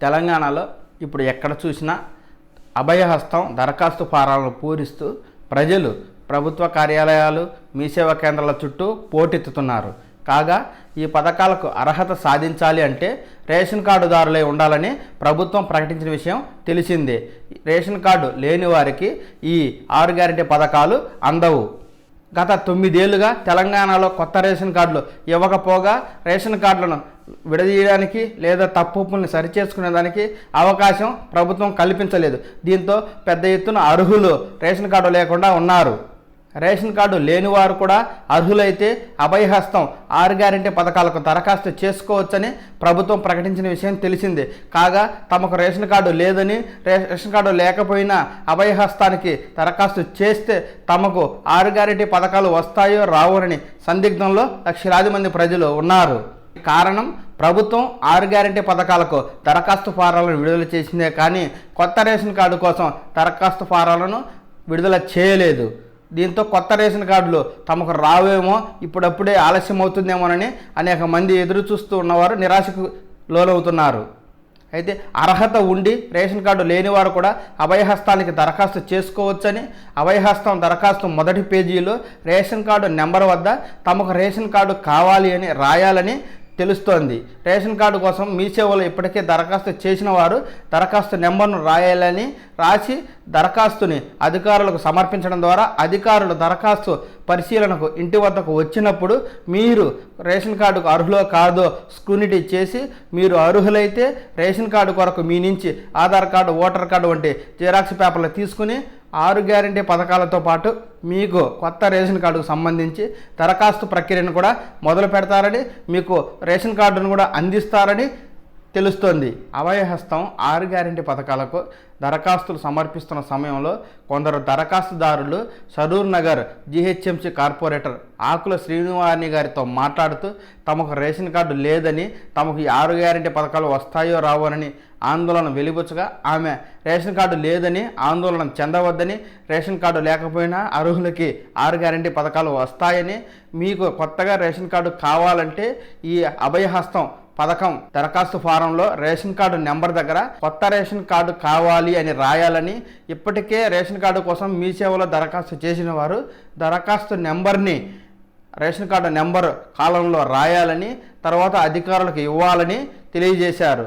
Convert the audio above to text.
తెలంగాణలో ఇప్పుడు ఎక్కడ చూసినా అభయహస్తం దరఖాస్తు ఫారాలను పూరిస్తూ ప్రజలు ప్రభుత్వ కార్యాలయాలు మీ సేవా కేంద్రాల చుట్టూ పోటెత్తుతున్నారు. కాగా ఈ పథకాలకు అర్హత సాధించాలి అంటే రేషన్ కార్డుదారులై ఉండాలని ప్రభుత్వం ప్రకటించిన విషయం తెలిసిందే. రేషన్ కార్డు లేని వారికి ఈ 6 గ్యారెంటీ పథకాలు అందవు. గత 9 ఏళ్లుగా తెలంగాణలో కొత్త రేషన్ కార్డులు ఇవ్వకపోగా రేషన్ కార్డులను విడదీయడానికి లేదా తప్పుల్ని సరిచేసుకునేదానికి అవకాశం ప్రభుత్వం కల్పించలేదు. దీంతో పెద్ద ఎత్తున అర్హులు రేషన్ కార్డు లేకుండా ఉన్నారు. రేషన్ కార్డు లేని వారు కూడా అర్హులైతే అభయహస్తం 6 గ్యారెంటీ పథకాలకు దరఖాస్తు చేసుకోవచ్చని ప్రభుత్వం ప్రకటించిన విషయం తెలిసిందే. కాగా తమకు రేషన్ కార్డు లేదని, రేషన్ కార్డు లేకపోయినా అభయహస్తానికి దరఖాస్తు చేస్తే తమకు 6 గ్యారెంటీ పథకాలు వస్తాయో రావోనని సందిగ్ధంలో లక్షలాది మంది ప్రజలు ఉన్నారు. కారణం ప్రభుత్వం 6 గ్యారెంటీ పథకాలకు దరఖాస్తు ఫారాలను విడుదల చేసిందే కానీ కొత్త రేషన్ కార్డు కోసం దరఖాస్తు ఫారాలను విడుదల చేయలేదు. దీంతో కొత్త రేషన్ కార్డులు తమకు రావేమో, ఇప్పుడప్పుడే ఆలస్యం అవుతుందేమోనని అనేక మంది ఎదురు చూస్తూ ఉన్నవారు నిరాశకు లోనవుతున్నారు. అయితే అర్హత ఉండి రేషన్ కార్డు లేనివారు కూడా అభయహస్తానికి దరఖాస్తు చేసుకోవచ్చని, అభయహస్తం దరఖాస్తు మొదటి పేజీలో రేషన్ కార్డు నెంబర్ వద్ద తమకు రేషన్ కార్డు కావాలి అని రాయాలని తెలుస్తోంది. రేషన్ కార్డు కోసం మీ సేవలో ఇప్పటికే దరఖాస్తు చేసిన వారు దరఖాస్తు నెంబర్ను రాయాలని రాసి దరఖాస్తుని అధికారులకు సమర్పించడం ద్వారా అధికారులు దరఖాస్తు పరిశీలనకు ఇంటి వద్దకు వచ్చినప్పుడు మీరు రేషన్ కార్డుకు అర్హులో కాదో స్క్రూనిటీ చేసి మీరు అర్హులైతే రేషన్ కార్డు కొరకు మీ నుంచి ఆధార్ కార్డు, ఓటర్ కార్డు వంటి జిరాక్స్ పేపర్లు తీసుకుని 6 గ్యారెంటీ పథకాలతో పాటు మీకు కొత్త రేషన్ కార్డుకు సంబంధించి దరఖాస్తు ప్రక్రియను కూడా మొదలు పెడతారని, మీకు రేషన్ కార్డును కూడా అందిస్తారని తెలుస్తోంది. అభయహస్తం 6 గ్యారెంటీ పథకాలకు దరఖాస్తులు సమర్పిస్తున్న సమయంలో కొందరు దరఖాస్తుదారులు సరూర్ నగర్ జీహెచ్ఎంసీ కార్పొరేటర్ ఆకుల శ్రీనివాణి గారితో మాట్లాడుతూ తమకు రేషన్ కార్డు లేదని, తమకు ఈ 6 గ్యారెంటీ పథకాలు వస్తాయో రావోనని ఆందోళన వెలిబుచ్చగా ఆమె రేషన్ కార్డు లేదని ఆందోళన చెందవద్దని, రేషన్ కార్డు లేకపోయినా అర్హులకి 6 గ్యారెంటీ పథకాలు వస్తాయని, మీకు కొత్తగా రేషన్ కార్డు కావాలంటే ఈ అభయహస్తం పథకం దరఖాస్తు ఫారంలో రేషన్ కార్డు నెంబర్ దగ్గర కొత్త రేషన్ కార్డు కావాలి అని రాయాలని, ఇప్పటికే రేషన్ కార్డు కోసం మీ సేవలో దరఖాస్తు చేసిన వారు దరఖాస్తు నెంబర్ని రేషన్ కార్డు నెంబర్ కాలంలో రాయాలని, తర్వాత అధికారులకు ఇవ్వాలని తెలియజేశారు.